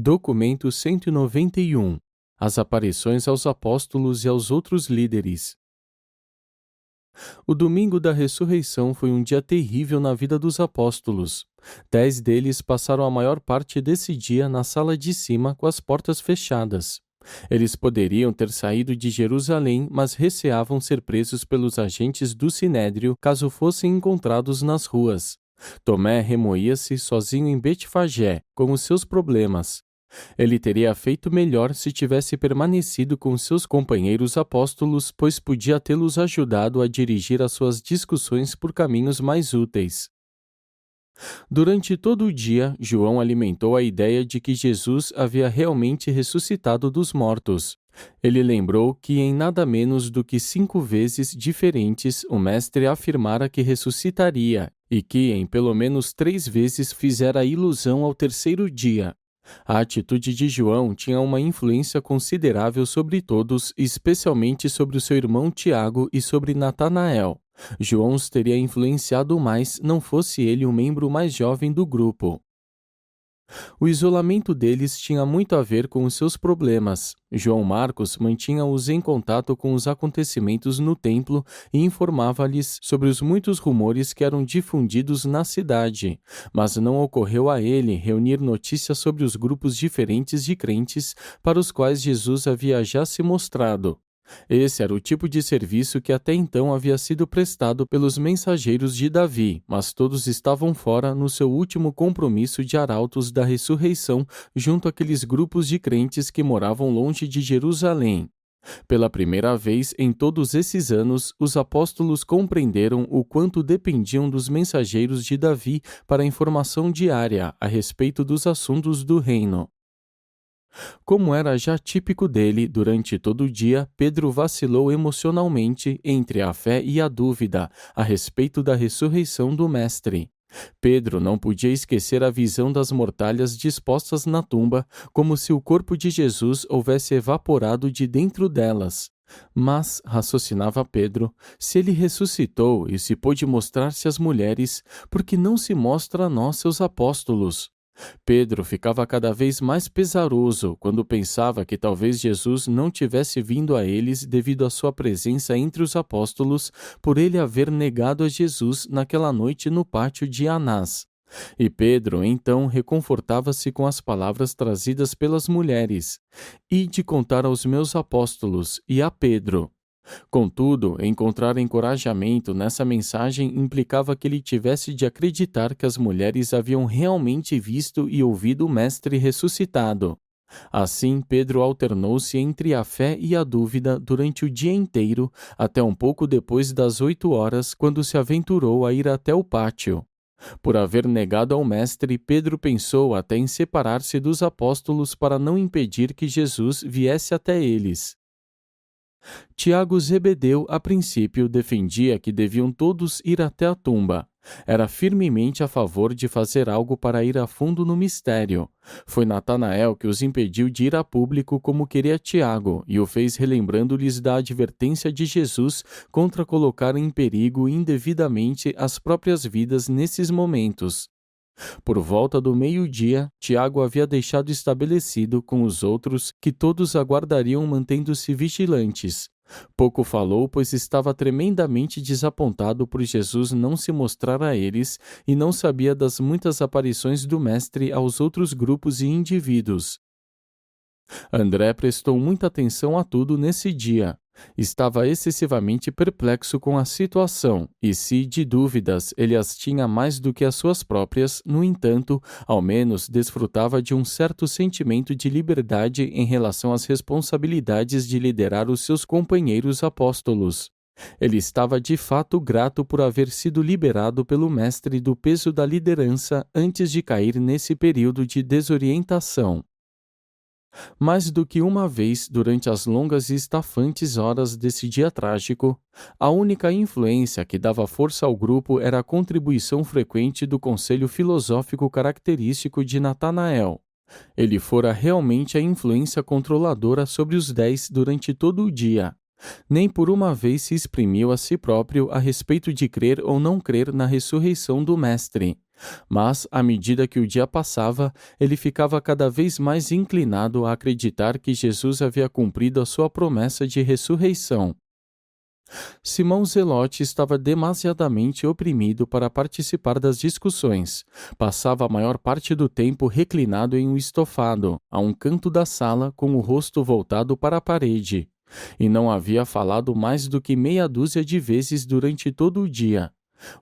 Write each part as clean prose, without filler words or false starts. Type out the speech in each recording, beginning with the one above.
Documento 191. As aparições aos apóstolos e aos outros líderes. O domingo da ressurreição foi um dia terrível na vida dos apóstolos. 10 deles passaram a maior parte desse dia na sala de cima com as portas fechadas. Eles poderiam ter saído de Jerusalém, mas receavam ser presos pelos agentes do Sinédrio caso fossem encontrados nas ruas. Tomé remoía-se sozinho em Betfagé, com os seus problemas. Ele teria feito melhor se tivesse permanecido com seus companheiros apóstolos, pois podia tê-los ajudado a dirigir as suas discussões por caminhos mais úteis. Durante todo o dia, João alimentou a ideia de que Jesus havia realmente ressuscitado dos mortos. Ele lembrou que em nada menos do que 5 vezes diferentes o Mestre afirmara que ressuscitaria e que em pelo menos 3 vezes fizera ilusão ao terceiro dia. A atitude de João tinha uma influência considerável sobre todos, especialmente sobre o seu irmão Tiago e sobre Natanael. João os teria influenciado mais, não fosse ele o membro mais jovem do grupo. O isolamento deles tinha muito a ver com os seus problemas. João Marcos mantinha-os em contato com os acontecimentos no templo e informava-lhes sobre os muitos rumores que eram difundidos na cidade, mas não ocorreu a ele reunir notícias sobre os grupos diferentes de crentes para os quais Jesus havia já se mostrado. Esse era o tipo de serviço que até então havia sido prestado pelos mensageiros de Davi, mas todos estavam fora no seu último compromisso de arautos da ressurreição junto àqueles grupos de crentes que moravam longe de Jerusalém. Pela primeira vez em todos esses anos, os apóstolos compreenderam o quanto dependiam dos mensageiros de Davi para a informação diária a respeito dos assuntos do reino. Como era já típico dele, durante todo o dia, Pedro vacilou emocionalmente entre a fé e a dúvida a respeito da ressurreição do Mestre. Pedro não podia esquecer a visão das mortalhas dispostas na tumba, como se o corpo de Jesus houvesse evaporado de dentro delas. Mas, raciocinava Pedro, se ele ressuscitou e se pôde mostrar-se às mulheres, por que não se mostra a nós, seus apóstolos? Pedro ficava cada vez mais pesaroso quando pensava que talvez Jesus não tivesse vindo a eles devido à sua presença entre os apóstolos, por ele haver negado a Jesus naquela noite no pátio de Anás. E Pedro, então, reconfortava-se com as palavras trazidas pelas mulheres: "Ide contar aos meus apóstolos e a Pedro." Contudo, encontrar encorajamento nessa mensagem implicava que ele tivesse de acreditar que as mulheres haviam realmente visto e ouvido o Mestre ressuscitado. Assim, Pedro alternou-se entre a fé e a dúvida durante o dia inteiro, até um pouco depois das 8 horas, quando se aventurou a ir até o pátio. Por haver negado ao Mestre, Pedro pensou até em separar-se dos apóstolos para não impedir que Jesus viesse até eles. Tiago Zebedeu, a princípio, defendia que deviam todos ir até a tumba. Era firmemente a favor de fazer algo para ir a fundo no mistério. Foi Natanael que os impediu de ir a público como queria Tiago e o fez relembrando-lhes da advertência de Jesus contra colocar em perigo indevidamente as próprias vidas nesses momentos. Por volta do meio-dia, Tiago havia deixado estabelecido com os outros que todos aguardariam mantendo-se vigilantes. Pouco falou, pois estava tremendamente desapontado por Jesus não se mostrar a eles e não sabia das muitas aparições do Mestre aos outros grupos e indivíduos. André prestou muita atenção a tudo nesse dia. Estava excessivamente perplexo com a situação, e se, de dúvidas, ele as tinha mais do que as suas próprias, no entanto, ao menos desfrutava de um certo sentimento de liberdade em relação às responsabilidades de liderar os seus companheiros apóstolos. Ele estava de fato grato por haver sido liberado pelo Mestre do peso da liderança antes de cair nesse período de desorientação. Mais do que uma vez durante as longas e estafantes horas desse dia trágico, a única influência que dava força ao grupo era a contribuição frequente do conselho filosófico característico de Natanael. Ele fora realmente a influência controladora sobre os 10 durante todo o dia. Nem por uma vez se exprimiu a si próprio a respeito de crer ou não crer na ressurreição do Mestre. Mas, à medida que o dia passava, ele ficava cada vez mais inclinado a acreditar que Jesus havia cumprido a sua promessa de ressurreição. Simão Zelote estava demasiadamente oprimido para participar das discussões. Passava a maior parte do tempo reclinado em um estofado, a um canto da sala, com o rosto voltado para a parede. E não havia falado mais do que meia dúzia de vezes durante todo o dia.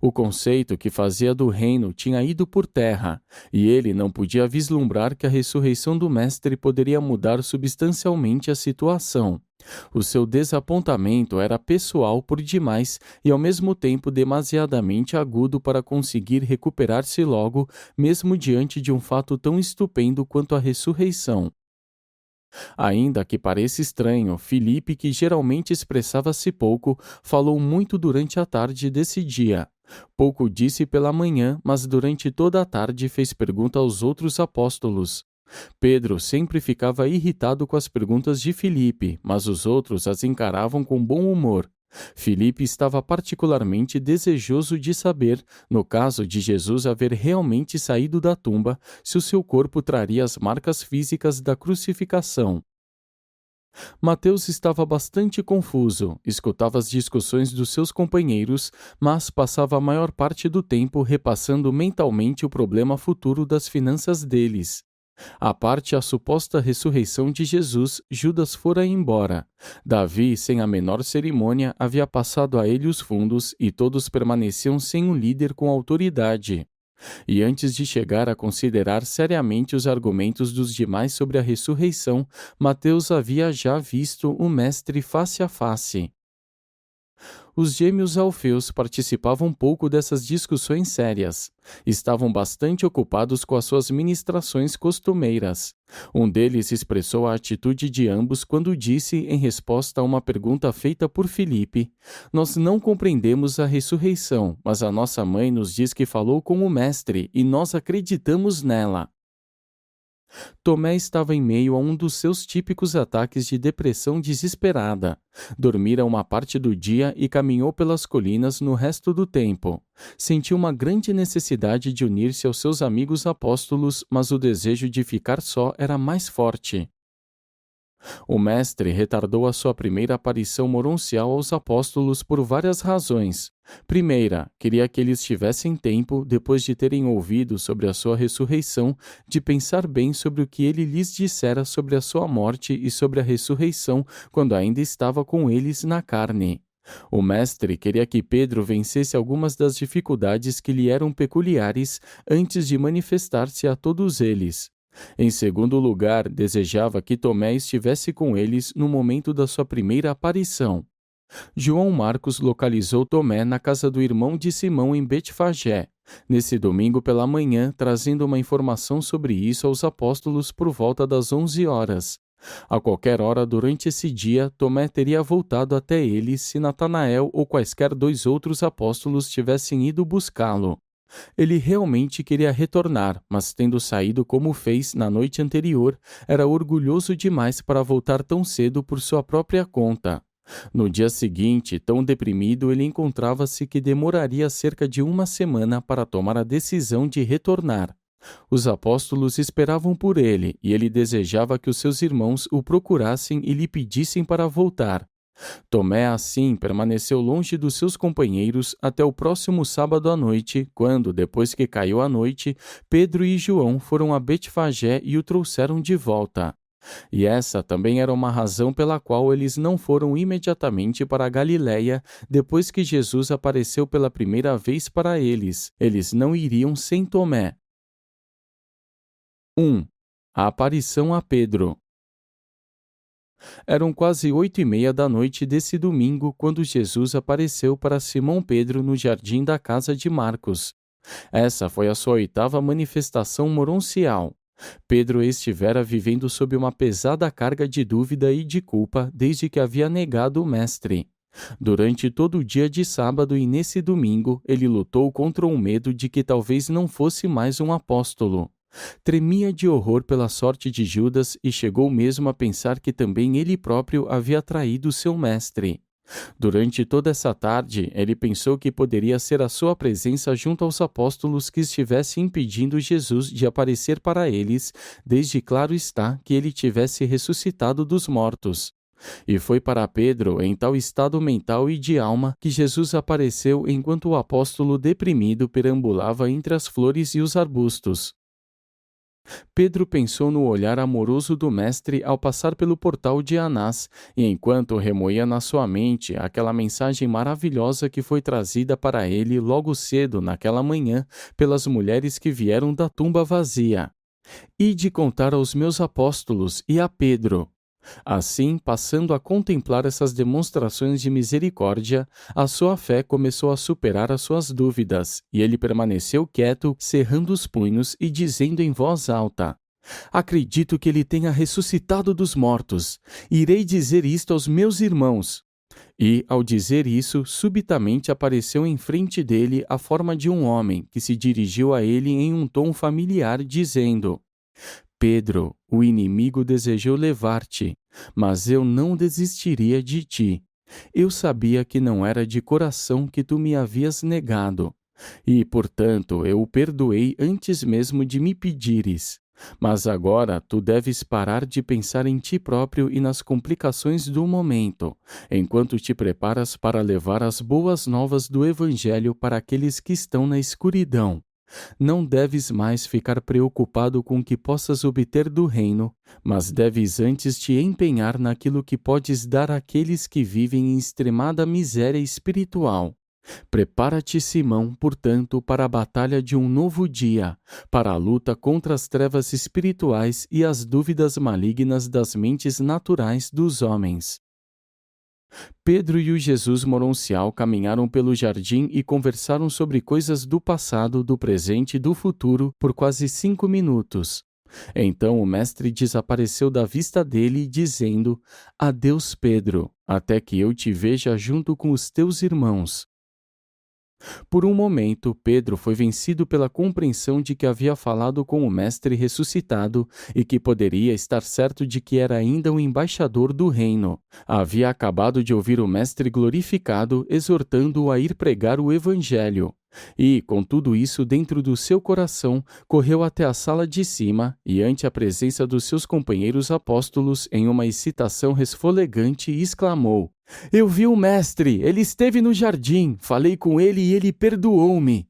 O conceito que fazia do reino tinha ido por terra, e ele não podia vislumbrar que a ressurreição do Mestre poderia mudar substancialmente a situação. O seu desapontamento era pessoal por demais e ao mesmo tempo demasiadamente agudo para conseguir recuperar-se logo, mesmo diante de um fato tão estupendo quanto a ressurreição. Ainda que pareça estranho, Filipe, que geralmente expressava-se pouco, falou muito durante a tarde desse dia. Pouco disse pela manhã, mas durante toda a tarde fez pergunta aos outros apóstolos. Pedro sempre ficava irritado com as perguntas de Filipe, mas os outros as encaravam com bom humor. Filipe estava particularmente desejoso de saber, no caso de Jesus haver realmente saído da tumba, se o seu corpo traria as marcas físicas da crucificação. Mateus estava bastante confuso, escutava as discussões dos seus companheiros, mas passava a maior parte do tempo repassando mentalmente o problema futuro das finanças deles. À parte a suposta ressurreição de Jesus, Judas fora embora. Davi, sem a menor cerimônia, havia passado a ele os fundos e todos permaneciam sem um líder com autoridade. E antes de chegar a considerar seriamente os argumentos dos demais sobre a ressurreição, Mateus havia já visto o Mestre face a face. Os gêmeos Alfeus participavam pouco dessas discussões sérias. Estavam bastante ocupados com as suas ministrações costumeiras. Um deles expressou a atitude de ambos quando disse, em resposta a uma pergunta feita por Filipe: "Nós não compreendemos a ressurreição, mas a nossa mãe nos diz que falou com o Mestre e nós acreditamos nela." Tomé estava em meio a um dos seus típicos ataques de depressão desesperada. Dormira uma parte do dia e caminhou pelas colinas no resto do tempo. Sentiu uma grande necessidade de unir-se aos seus amigos apóstolos, mas o desejo de ficar só era mais forte. O Mestre retardou a sua primeira aparição moroncial aos apóstolos por várias razões. Primeira, queria que eles tivessem tempo, depois de terem ouvido sobre a sua ressurreição, de pensar bem sobre o que ele lhes dissera sobre a sua morte e sobre a ressurreição, quando ainda estava com eles na carne. O Mestre queria que Pedro vencesse algumas das dificuldades que lhe eram peculiares antes de manifestar-se a todos eles. Em segundo lugar, desejava que Tomé estivesse com eles no momento da sua primeira aparição. João Marcos localizou Tomé na casa do irmão de Simão em Betfagé, nesse domingo pela manhã, trazendo uma informação sobre isso aos apóstolos por volta das 11 horas. A qualquer hora durante esse dia, Tomé teria voltado até ele se Natanael ou quaisquer dois outros apóstolos tivessem ido buscá-lo. Ele realmente queria retornar, mas tendo saído como fez na noite anterior, era orgulhoso demais para voltar tão cedo por sua própria conta. No dia seguinte, tão deprimido, ele encontrava-se que demoraria cerca de uma semana para tomar a decisão de retornar. Os apóstolos esperavam por ele, e ele desejava que os seus irmãos o procurassem e lhe pedissem para voltar. Tomé, assim, permaneceu longe dos seus companheiros até o próximo sábado à noite, quando, depois que caiu a noite, Pedro e João foram a Betfagé e o trouxeram de volta. E essa também era uma razão pela qual eles não foram imediatamente para a Galiléia depois que Jesus apareceu pela primeira vez para eles. Eles não iriam sem Tomé. 1. A aparição a Pedro. Eram quase 8:30 da noite desse domingo quando Jesus apareceu para Simão Pedro no jardim da casa de Marcos. Essa foi a sua 8ª manifestação moroncial. Pedro estivera vivendo sob uma pesada carga de dúvida e de culpa desde que havia negado o Mestre. Durante todo o dia de sábado e nesse domingo, ele lutou contra o medo de que talvez não fosse mais um apóstolo. Tremia de horror pela sorte de Judas e chegou mesmo a pensar que também ele próprio havia traído seu mestre. Durante toda essa tarde, ele pensou que poderia ser a sua presença junto aos apóstolos que estivesse impedindo Jesus de aparecer para eles, desde claro está que ele tivesse ressuscitado dos mortos. E foi para Pedro, em tal estado mental e de alma, que Jesus apareceu enquanto o apóstolo deprimido perambulava entre as flores e os arbustos. Pedro pensou no olhar amoroso do mestre ao passar pelo portal de Anás, e enquanto remoía na sua mente aquela mensagem maravilhosa que foi trazida para ele logo cedo naquela manhã pelas mulheres que vieram da tumba vazia. Ide contar aos meus apóstolos e a Pedro. Assim, passando a contemplar essas demonstrações de misericórdia, a sua fé começou a superar as suas dúvidas, e ele permaneceu quieto, cerrando os punhos e dizendo em voz alta: Acredito que ele tenha ressuscitado dos mortos. Irei dizer isto aos meus irmãos. E, ao dizer isso, subitamente apareceu em frente dele a forma de um homem, que se dirigiu a ele em um tom familiar, dizendo: Pedro, o inimigo desejou levar-te, mas eu não desistiria de ti. Eu sabia que não era de coração que tu me havias negado, e, portanto, eu o perdoei antes mesmo de me pedires. Mas agora tu deves parar de pensar em ti próprio e nas complicações do momento, enquanto te preparas para levar as boas novas do Evangelho para aqueles que estão na escuridão. Não deves mais ficar preocupado com o que possas obter do reino, mas deves antes te empenhar naquilo que podes dar àqueles que vivem em extremada miséria espiritual. Prepara-te, Simão, portanto, para a batalha de um novo dia, para a luta contra as trevas espirituais e as dúvidas malignas das mentes naturais dos homens. Pedro e o Jesus moroncial caminharam pelo jardim e conversaram sobre coisas do passado, do presente e do futuro por quase 5 minutos. Então o mestre desapareceu da vista dele, dizendo: Adeus, Pedro, até que eu te veja junto com os teus irmãos. Por um momento, Pedro foi vencido pela compreensão de que havia falado com o Mestre ressuscitado e que poderia estar certo de que era ainda um embaixador do reino. Havia acabado de ouvir o Mestre glorificado exortando-o a ir pregar o Evangelho. E, com tudo isso dentro do seu coração, correu até a sala de cima e, ante a presença dos seus companheiros apóstolos, em uma excitação resfolegante, exclamou: Eu vi o Mestre, ele esteve no jardim, falei com ele e ele perdoou-me.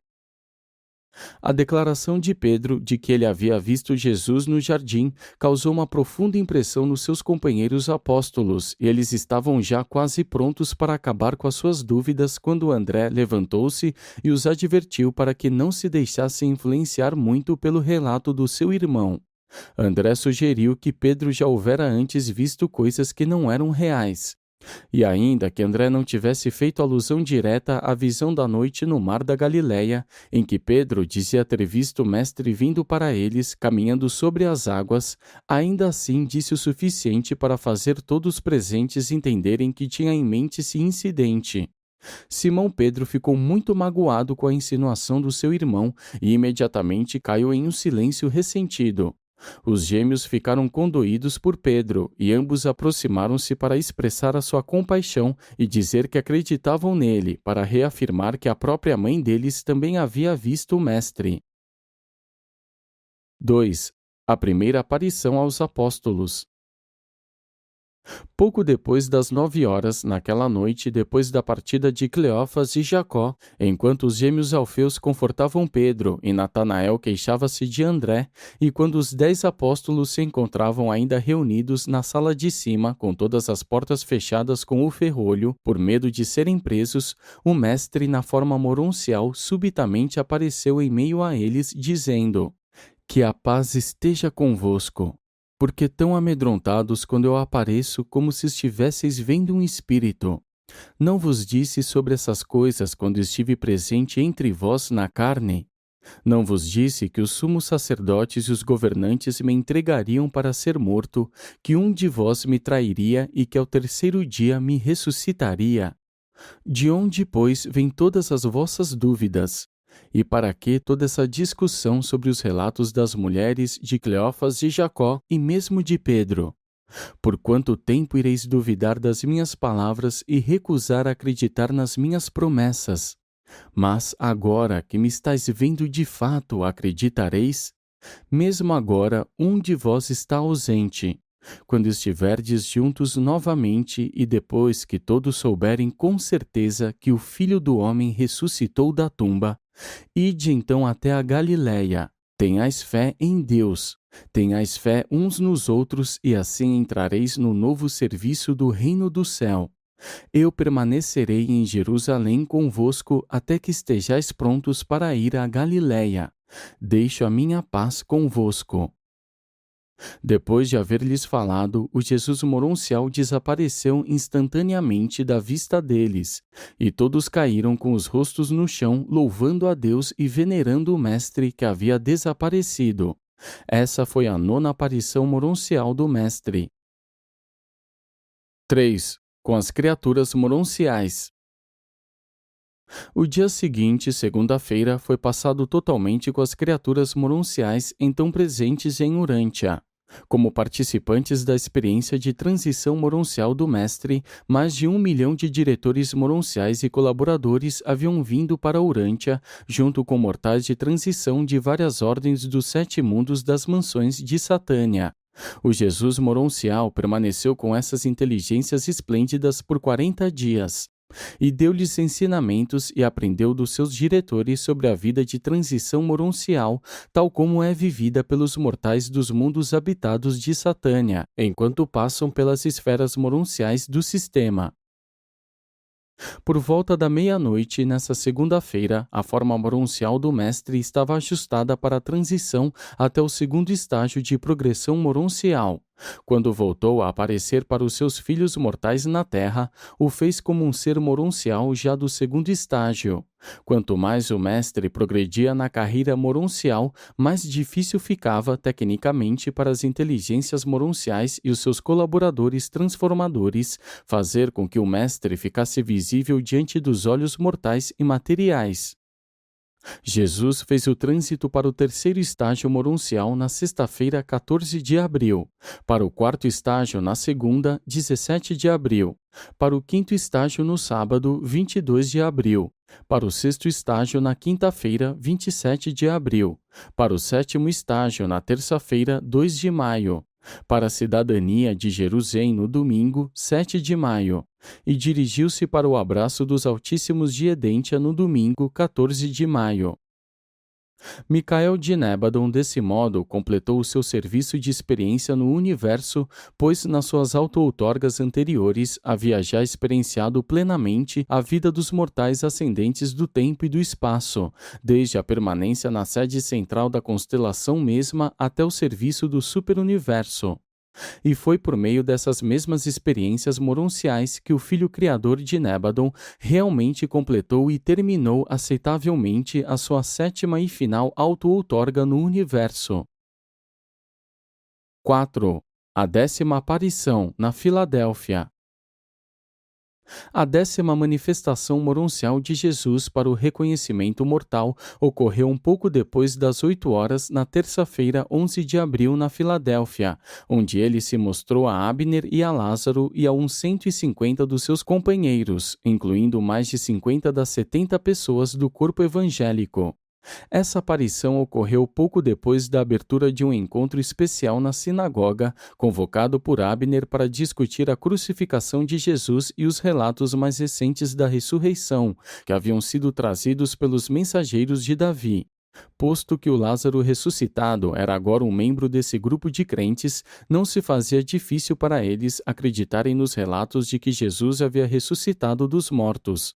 A declaração de Pedro de que ele havia visto Jesus no jardim causou uma profunda impressão nos seus companheiros apóstolos, e eles estavam já quase prontos para acabar com as suas dúvidas quando André levantou-se e os advertiu para que não se deixassem influenciar muito pelo relato do seu irmão. André sugeriu que Pedro já houvera antes visto coisas que não eram reais. E ainda que André não tivesse feito alusão direta à visão da noite no mar da Galileia, em que Pedro dizia ter visto o mestre vindo para eles, caminhando sobre as águas, ainda assim disse o suficiente para fazer todos os presentes entenderem que tinha em mente esse incidente. Simão Pedro ficou muito magoado com a insinuação do seu irmão e imediatamente caiu em um silêncio ressentido. Os gêmeos ficaram condoídos por Pedro, e ambos aproximaram-se para expressar a sua compaixão e dizer que acreditavam nele, para reafirmar que a própria mãe deles também havia visto o Mestre. 2. A primeira aparição aos apóstolos. Pouco depois das 9 horas, naquela noite, depois da partida de Cleófas e Jacó, enquanto os gêmeos Alfeus confortavam Pedro e Natanael queixava-se de André, e quando os 10 apóstolos se encontravam ainda reunidos na sala de cima, com todas as portas fechadas com o ferrolho, por medo de serem presos, o mestre, na forma moroncial, subitamente apareceu em meio a eles, dizendo: Que a paz esteja convosco. Por que tão amedrontados quando eu apareço como se estivesseis vendo um espírito? Não vos disse sobre essas coisas quando estive presente entre vós na carne? Não vos disse que os sumos sacerdotes e os governantes me entregariam para ser morto, que um de vós me trairia e que ao terceiro dia me ressuscitaria? De onde, pois, vêm todas as vossas dúvidas? E para que toda essa discussão sobre os relatos das mulheres, de Cleófas e Jacó, e mesmo de Pedro? Por quanto tempo ireis duvidar das minhas palavras e recusar acreditar nas minhas promessas? Mas agora que me estáis vendo de fato, acreditareis? Mesmo agora, um de vós está ausente. Quando estiverdes juntos novamente e depois que todos souberem com certeza que o Filho do Homem ressuscitou da tumba, ide então até a Galiléia. Tenhais fé em Deus. Tenhais fé uns nos outros e assim entrareis no novo serviço do reino do céu. Eu permanecerei em Jerusalém convosco até que estejais prontos para ir à Galiléia. Deixo a minha paz convosco. Depois de haver-lhes falado, o Jesus moroncial desapareceu instantaneamente da vista deles, e todos caíram com os rostos no chão, louvando a Deus e venerando o Mestre que havia desaparecido. Essa foi a 9ª aparição moroncial do Mestre. 3. Com as criaturas moronciais. O dia seguinte, segunda-feira, foi passado totalmente com as criaturas moronciais então presentes em Urântia. Como participantes da experiência de transição moroncial do Mestre, mais de 1 milhão de diretores moronciais e colaboradores haviam vindo para Urântia, junto com mortais de transição de várias ordens dos 7 mundos das mansões de Satânia. O Jesus moroncial permaneceu com essas inteligências esplêndidas por 40 dias. E deu-lhes ensinamentos e aprendeu dos seus diretores sobre a vida de transição moroncial, tal como é vivida pelos mortais dos mundos habitados de Satânia, enquanto passam pelas esferas moronciais do sistema. Por volta da meia-noite, nessa segunda-feira, a forma moroncial do Mestre estava ajustada para a transição até o segundo estágio de progressão moroncial. Quando voltou a aparecer para os seus filhos mortais na Terra, o fez como um ser moroncial já do segundo estágio. Quanto mais o Mestre progredia na carreira moroncial, mais difícil ficava, tecnicamente, para as inteligências moronciais e os seus colaboradores transformadores fazer com que o Mestre ficasse visível diante dos olhos mortais e materiais. Jesus fez o trânsito para o terceiro estágio moroncial na sexta-feira, 14 de abril, para o quarto estágio na segunda, 17 de abril, para o quinto estágio no sábado, 22 de abril, para o sexto estágio na quinta-feira, 27 de abril, para o sétimo estágio na terça-feira, 2 de maio, para a cidadania de Jerusalém no domingo, 7 de maio, e dirigiu-se para o abraço dos Altíssimos de Edentia no domingo, 14 de maio. Micael de Nébadon, desse modo, completou o seu serviço de experiência no universo, pois nas suas auto-outorgas anteriores havia já experienciado plenamente a vida dos mortais ascendentes do tempo e do espaço, desde a permanência na sede central da constelação mesma até o serviço do superuniverso. E foi por meio dessas mesmas experiências moronciais que o Filho Criador de Nébadon realmente completou e terminou aceitavelmente a sua 7ª e final auto-outorga no universo. 4. A 10ª aparição, na Filadélfia. A 10ª manifestação moroncial de Jesus para o reconhecimento mortal ocorreu um pouco depois das 8 horas na terça-feira, 11 de abril, na Filadélfia, onde ele se mostrou a Abner e a Lázaro e a uns 150 dos seus companheiros, incluindo mais de 50 das 70 pessoas do corpo evangélico. Essa aparição ocorreu pouco depois da abertura de um encontro especial na sinagoga, convocado por Abner para discutir a crucificação de Jesus e os relatos mais recentes da ressurreição, que haviam sido trazidos pelos mensageiros de Davi. Posto que o Lázaro ressuscitado era agora um membro desse grupo de crentes, não se fazia difícil para eles acreditarem nos relatos de que Jesus havia ressuscitado dos mortos.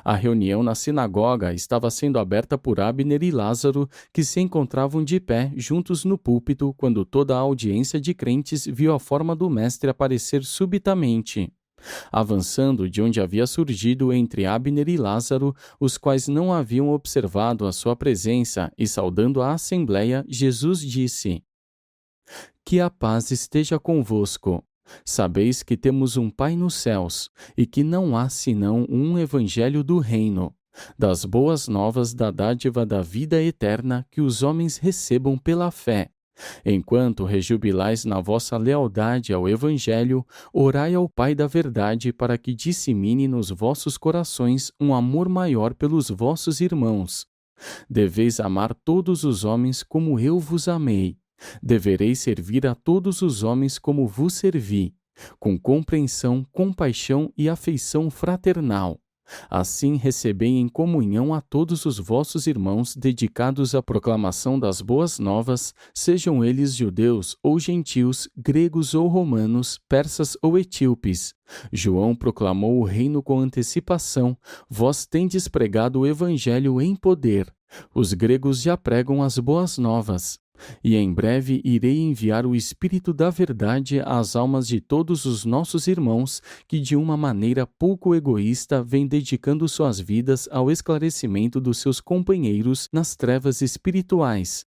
A reunião na sinagoga estava sendo aberta por Abner e Lázaro, que se encontravam de pé juntos no púlpito quando toda a audiência de crentes viu a forma do Mestre aparecer subitamente. Avançando de onde havia surgido entre Abner e Lázaro, os quais não haviam observado a sua presença, e saudando a assembleia, Jesus disse: Que a paz esteja convosco. Sabeis que temos um Pai nos céus, e que não há senão um evangelho do reino, das boas novas da dádiva da vida eterna que os homens recebam pela fé. Enquanto rejubilais na vossa lealdade ao Evangelho, orai ao Pai da verdade para que dissemine nos vossos corações um amor maior pelos vossos irmãos. Deveis amar todos os homens como eu vos amei. Devereis servir a todos os homens como vos servi, com compreensão, compaixão e afeição fraternal. Assim recebei em comunhão a todos os vossos irmãos dedicados à proclamação das boas novas, sejam eles judeus ou gentios, gregos ou romanos, persas ou etíopes. João proclamou o reino com antecipação, vós tendes pregado o evangelho em poder. Os gregos já pregam as boas novas. E em breve irei enviar o Espírito da Verdade às almas de todos os nossos irmãos que de uma maneira pouco egoísta vêm dedicando suas vidas ao esclarecimento dos seus companheiros nas trevas espirituais.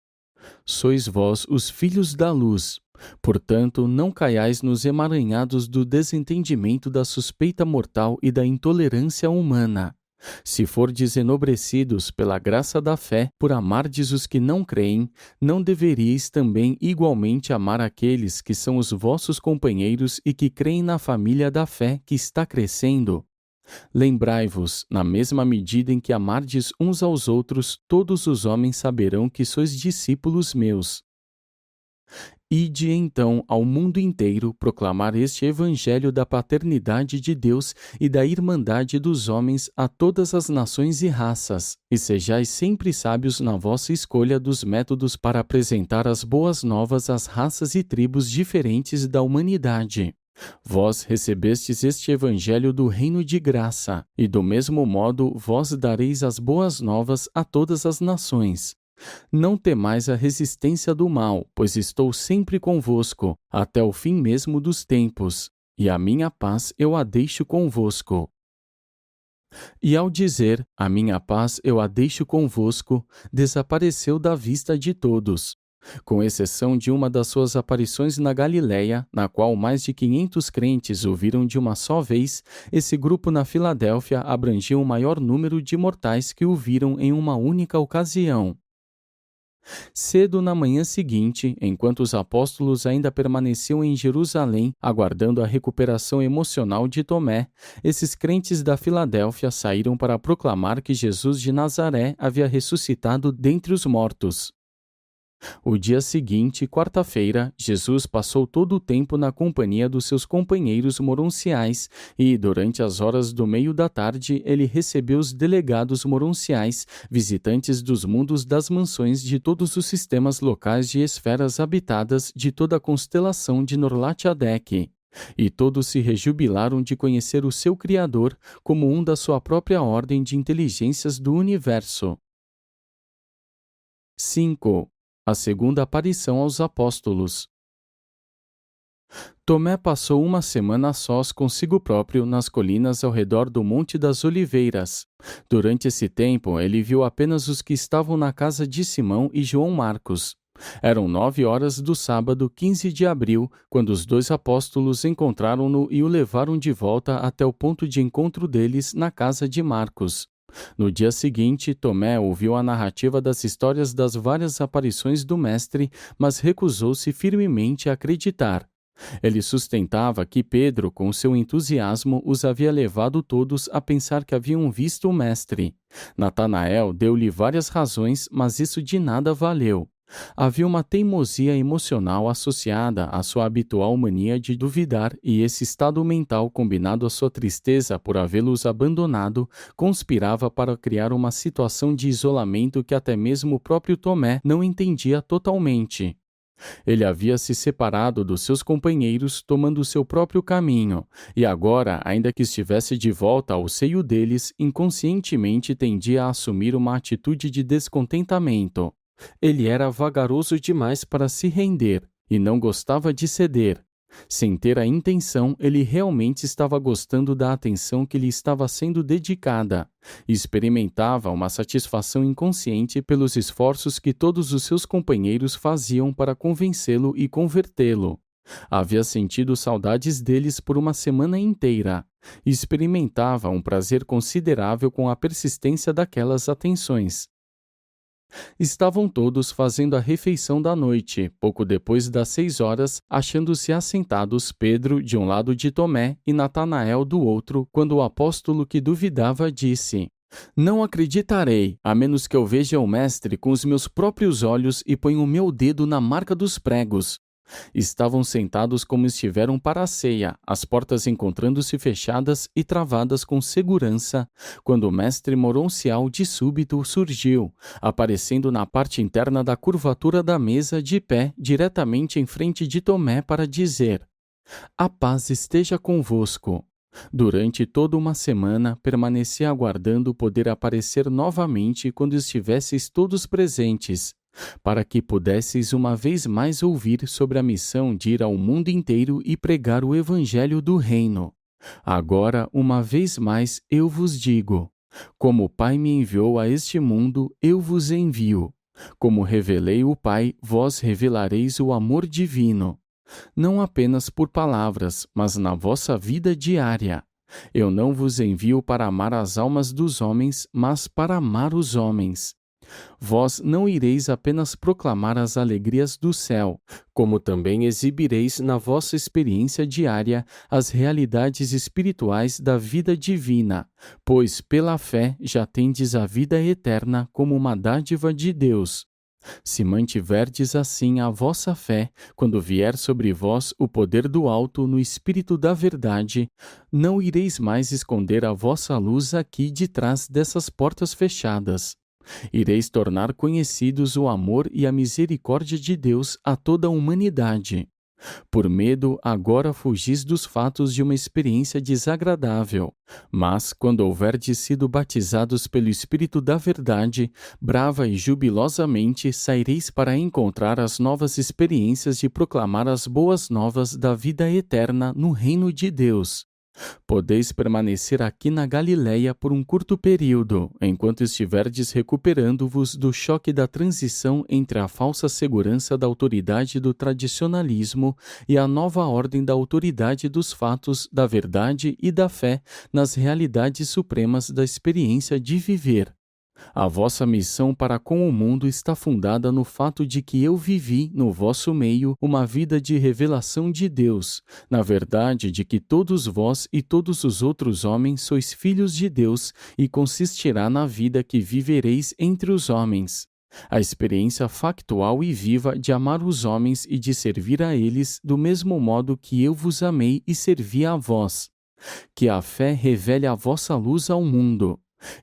Sois vós os filhos da luz. Portanto, não caiais nos emaranhados do desentendimento, da suspeita mortal e da intolerância humana. Se fordes enobrecidos pela graça da fé, por amardes os que não creem, não deveríeis também igualmente amar aqueles que são os vossos companheiros e que creem na família da fé que está crescendo? Lembrai-vos, na mesma medida em que amardes uns aos outros, todos os homens saberão que sois discípulos meus. Ide então ao mundo inteiro proclamar este evangelho da paternidade de Deus e da irmandade dos homens a todas as nações e raças, e sejais sempre sábios na vossa escolha dos métodos para apresentar as boas novas às raças e tribos diferentes da humanidade. Vós recebestes este evangelho do reino de graça, e do mesmo modo vós dareis as boas novas a todas as nações. Não temais a resistência do mal, pois estou sempre convosco, até o fim mesmo dos tempos, e a minha paz eu a deixo convosco. E ao dizer, a minha paz eu a deixo convosco, desapareceu da vista de todos. Com exceção de uma das suas aparições na Galiléia, na qual mais de 500 crentes o viram de uma só vez, esse grupo na Filadélfia abrangia um maior número de mortais que o viram em uma única ocasião. Cedo na manhã seguinte, enquanto os apóstolos ainda permaneciam em Jerusalém, aguardando a recuperação emocional de Tomé, esses crentes da Filadélfia saíram para proclamar que Jesus de Nazaré havia ressuscitado dentre os mortos. O dia seguinte, quarta-feira, Jesus passou todo o tempo na companhia dos seus companheiros moronciais e, durante as horas do meio da tarde, ele recebeu os delegados moronciais, visitantes dos mundos das mansões de todos os sistemas locais de esferas habitadas de toda a constelação de Norlatiadec. E todos se rejubilaram de conhecer o seu Criador como um da sua própria ordem de inteligências do universo. 5. A segunda aparição aos apóstolos. Tomé passou uma semana a sós consigo próprio nas colinas ao redor do Monte das Oliveiras. Durante esse tempo, ele viu apenas os que estavam na casa de Simão e João Marcos. Eram 9 horas do sábado, 15 de abril, quando os 2 apóstolos encontraram-no e o levaram de volta até o ponto de encontro deles na casa de Marcos. No dia seguinte, Tomé ouviu a narrativa das histórias das várias aparições do Mestre, mas recusou-se firmemente a acreditar. Ele sustentava que Pedro, com seu entusiasmo, os havia levado todos a pensar que haviam visto o Mestre. Natanael deu-lhe várias razões, mas isso de nada valeu. Havia uma teimosia emocional associada à sua habitual mania de duvidar, e esse estado mental, combinado à sua tristeza por havê-los abandonado, conspirava para criar uma situação de isolamento que até mesmo o próprio Tomé não entendia totalmente. Ele havia se separado dos seus companheiros, tomando seu próprio caminho, e agora, ainda que estivesse de volta ao seio deles, inconscientemente tendia a assumir uma atitude de descontentamento. Ele era vagaroso demais para se render, e não gostava de ceder. Sem ter a intenção, ele realmente estava gostando da atenção que lhe estava sendo dedicada, e experimentava uma satisfação inconsciente pelos esforços que todos os seus companheiros faziam para convencê-lo e convertê-lo. Havia sentido saudades deles por uma semana inteira, e experimentava um prazer considerável com a persistência daquelas atenções. Estavam todos fazendo a refeição da noite, pouco depois das 6 horas, achando-se assentados Pedro de um lado de Tomé e Natanael do outro, quando o apóstolo que duvidava disse: Não acreditarei, a menos que eu veja o Mestre com os meus próprios olhos e ponha o meu dedo na marca dos pregos. Estavam sentados como estiveram para a ceia, as portas encontrando-se fechadas e travadas com segurança, quando o mestre moroncial de súbito surgiu, aparecendo na parte interna da curvatura da mesa de pé diretamente em frente de Tomé para dizer: A paz esteja convosco. Durante toda uma semana, permaneci aguardando poder aparecer novamente quando estivesseis todos presentes, para que pudesseis uma vez mais ouvir sobre a missão de ir ao mundo inteiro e pregar o Evangelho do Reino. Agora, uma vez mais, eu vos digo: como o Pai me enviou a este mundo, eu vos envio. Como revelei o Pai, vós revelareis o amor divino. Não apenas por palavras, mas na vossa vida diária. Eu não vos envio para amar as almas dos homens, mas para amar os homens. Vós não ireis apenas proclamar as alegrias do céu, como também exibireis na vossa experiência diária as realidades espirituais da vida divina, pois pela fé já tendes a vida eterna como uma dádiva de Deus. Se mantiverdes assim a vossa fé, quando vier sobre vós o poder do alto no Espírito da verdade, não ireis mais esconder a vossa luz aqui de trás dessas portas fechadas. Ireis tornar conhecidos o amor e a misericórdia de Deus a toda a humanidade. Por medo, agora fugis dos fatos de uma experiência desagradável. Mas, quando houverdes sido batizados pelo Espírito da Verdade, brava e jubilosamente saireis para encontrar as novas experiências de proclamar as boas novas da vida eterna no reino de Deus. Podeis permanecer aqui na Galiléia por um curto período, enquanto estiverdes recuperando-vos do choque da transição entre a falsa segurança da autoridade do tradicionalismo e a nova ordem da autoridade dos fatos, da verdade e da fé nas realidades supremas da experiência de viver. A vossa missão para com o mundo está fundada no fato de que eu vivi, no vosso meio, uma vida de revelação de Deus, na verdade de que todos vós e todos os outros homens sois filhos de Deus e consistirá na vida que vivereis entre os homens. A experiência factual e viva de amar os homens e de servir a eles do mesmo modo que eu vos amei e servi a vós. Que a fé revele a vossa luz ao mundo.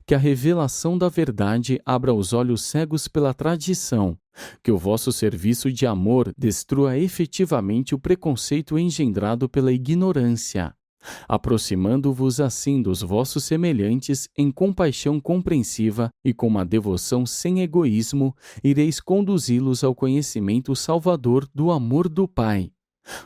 Que a revelação da verdade abra os olhos cegos pela tradição. Que o vosso serviço de amor destrua efetivamente o preconceito engendrado pela ignorância. Aproximando-vos assim dos vossos semelhantes em compaixão compreensiva e com uma devoção sem egoísmo, ireis conduzi-los ao conhecimento salvador do amor do Pai.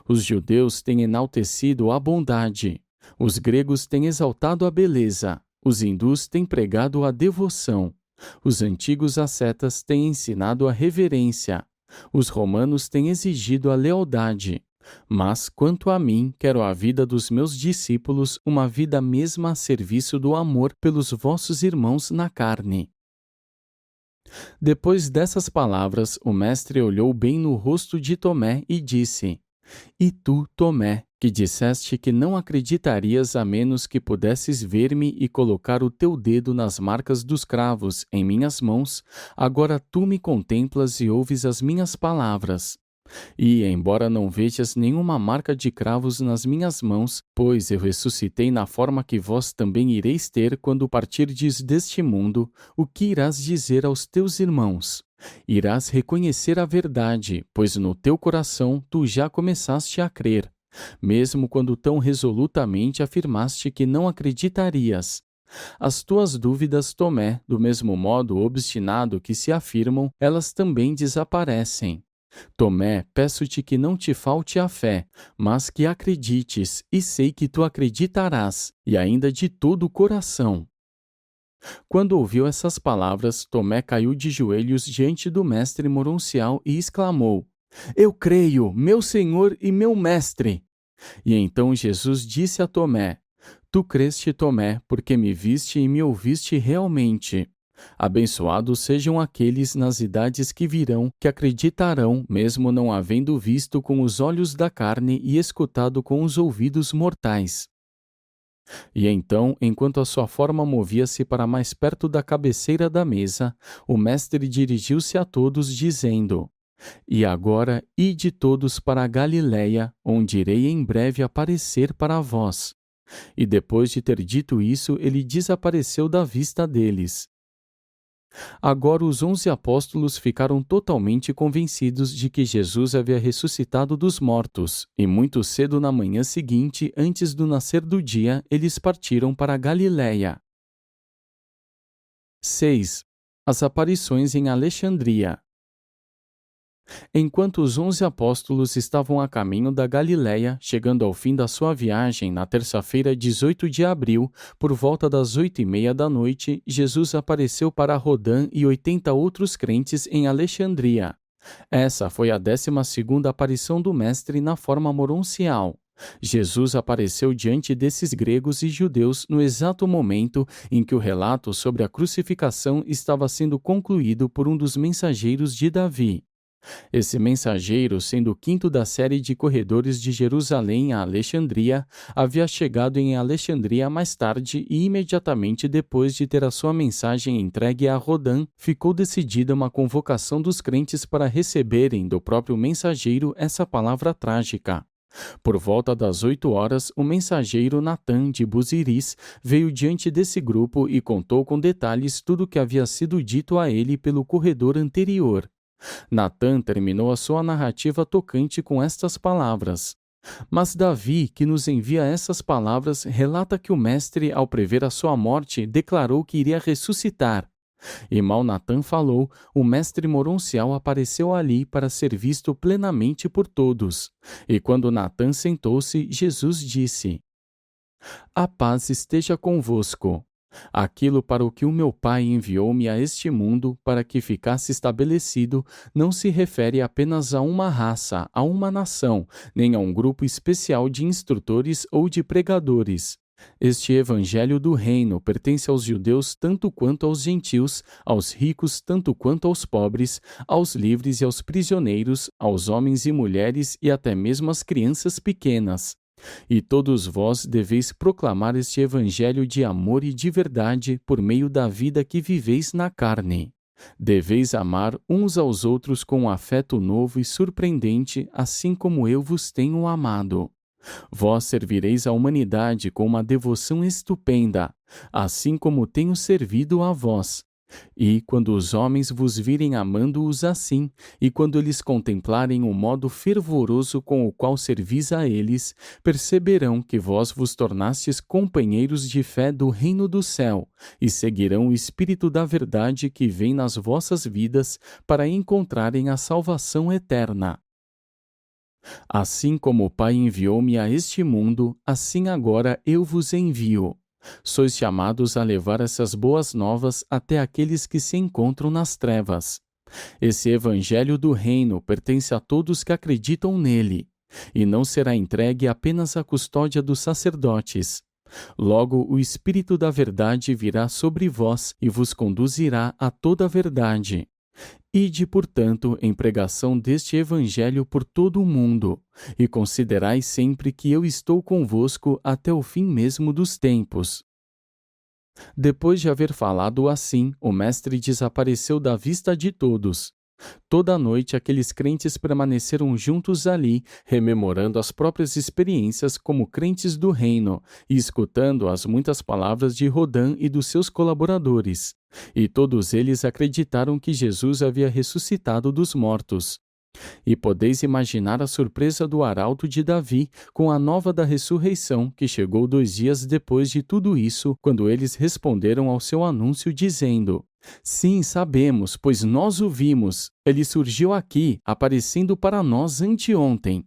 Os judeus têm enaltecido a bondade. Os gregos têm exaltado a beleza. Os hindus têm pregado a devoção. Os antigos ascetas têm ensinado a reverência. Os romanos têm exigido a lealdade. Mas, quanto a mim, quero a vida dos meus discípulos, uma vida mesma a serviço do amor pelos vossos irmãos na carne. Depois dessas palavras, o mestre olhou bem no rosto de Tomé e disse: E tu, Tomé, que disseste que não acreditarias a menos que pudesses ver-me e colocar o teu dedo nas marcas dos cravos em minhas mãos, agora tu me contemplas e ouves as minhas palavras. E, embora não vejas nenhuma marca de cravos nas minhas mãos, pois eu ressuscitei na forma que vós também ireis ter quando partirdes deste mundo, o que irás dizer aos teus irmãos? Irás reconhecer a verdade, pois no teu coração tu já começaste a crer, mesmo quando tão resolutamente afirmaste que não acreditarias. As tuas dúvidas, Tomé, do mesmo modo obstinado que se afirmam, elas também desaparecem. Tomé, peço-te que não te falte a fé, mas que acredites, e sei que tu acreditarás, e ainda de todo o coração. Quando ouviu essas palavras, Tomé caiu de joelhos diante do mestre moroncial e exclamou: Eu creio, meu Senhor e meu mestre! E então Jesus disse a Tomé: Tu creste, Tomé, porque me viste e me ouviste realmente. Abençoados sejam aqueles nas idades que virão, que acreditarão, mesmo não havendo visto com os olhos da carne e escutado com os ouvidos mortais. E então, enquanto a sua forma movia-se para mais perto da cabeceira da mesa, o mestre dirigiu-se a todos, dizendo: E agora ide todos para a Galiléia, onde irei em breve aparecer para vós. E depois de ter dito isso, ele desapareceu da vista deles. Agora os 11 apóstolos ficaram totalmente convencidos de que Jesus havia ressuscitado dos mortos, e muito cedo na manhã seguinte, antes do nascer do dia, eles partiram para a Galiléia. 6. As aparições em Alexandria. Enquanto os 11 apóstolos estavam a caminho da Galiléia, chegando ao fim da sua viagem na terça-feira, 18 de abril, por volta das 8h30 da noite, Jesus apareceu para Rodã e 80 outros crentes em Alexandria. Essa foi a 12ª aparição do Mestre na forma moroncial. Jesus apareceu diante desses gregos e judeus no exato momento em que o relato sobre a crucificação estava sendo concluído por um dos mensageiros de Davi. Esse mensageiro, sendo o 5º da série de corredores de Jerusalém a Alexandria, havia chegado em Alexandria mais tarde e imediatamente depois de ter a sua mensagem entregue a Rodã, ficou decidida uma convocação dos crentes para receberem do próprio mensageiro essa palavra trágica. Por volta das 8 horas, o mensageiro Natã de Buziris veio diante desse grupo e contou com detalhes tudo o que havia sido dito a ele pelo corredor anterior. Natã terminou a sua narrativa tocante com estas palavras. Mas Davi, que nos envia essas palavras, relata que o mestre, ao prever a sua morte, declarou que iria ressuscitar. E mal Natã falou, o mestre moroncial apareceu ali para ser visto plenamente por todos. E quando Natã sentou-se, Jesus disse: A paz esteja convosco. Aquilo para o que o meu Pai enviou-me a este mundo para que ficasse estabelecido não se refere apenas a uma raça, a uma nação, nem a um grupo especial de instrutores ou de pregadores. Este evangelho do reino pertence aos judeus tanto quanto aos gentios, aos ricos tanto quanto aos pobres, aos livres e aos prisioneiros, aos homens e mulheres e até mesmo às crianças pequenas. E todos vós deveis proclamar este evangelho de amor e de verdade por meio da vida que viveis na carne. Deveis amar uns aos outros com um afeto novo e surpreendente, assim como eu vos tenho amado. Vós servireis a humanidade com uma devoção estupenda, assim como tenho servido a vós. E, quando os homens vos virem amando-os assim, e quando eles contemplarem o modo fervoroso com o qual servis a eles, perceberão que vós vos tornastes companheiros de fé do reino do céu, e seguirão o Espírito da verdade que vem nas vossas vidas para encontrarem a salvação eterna. Assim como o Pai enviou-me a este mundo, assim agora eu vos envio. Sois chamados a levar essas boas novas até aqueles que se encontram nas trevas. Esse evangelho do reino pertence a todos que acreditam nele, e não será entregue apenas à custódia dos sacerdotes. Logo, o Espírito da verdade virá sobre vós e vos conduzirá a toda a verdade. Ide, portanto, em pregação deste evangelho por todo o mundo, e considerai sempre que eu estou convosco até o fim mesmo dos tempos. Depois de haver falado assim, o mestre desapareceu da vista de todos. Toda a noite aqueles crentes permaneceram juntos ali, rememorando as próprias experiências como crentes do reino e escutando as muitas palavras de Rodã e dos seus colaboradores. E todos eles acreditaram que Jesus havia ressuscitado dos mortos. E podeis imaginar a surpresa do arauto de Davi com a nova da ressurreição, que chegou 2 dias depois de tudo isso, quando eles responderam ao seu anúncio dizendo: Sim, sabemos, pois nós o vimos. Ele surgiu aqui, aparecendo para nós anteontem.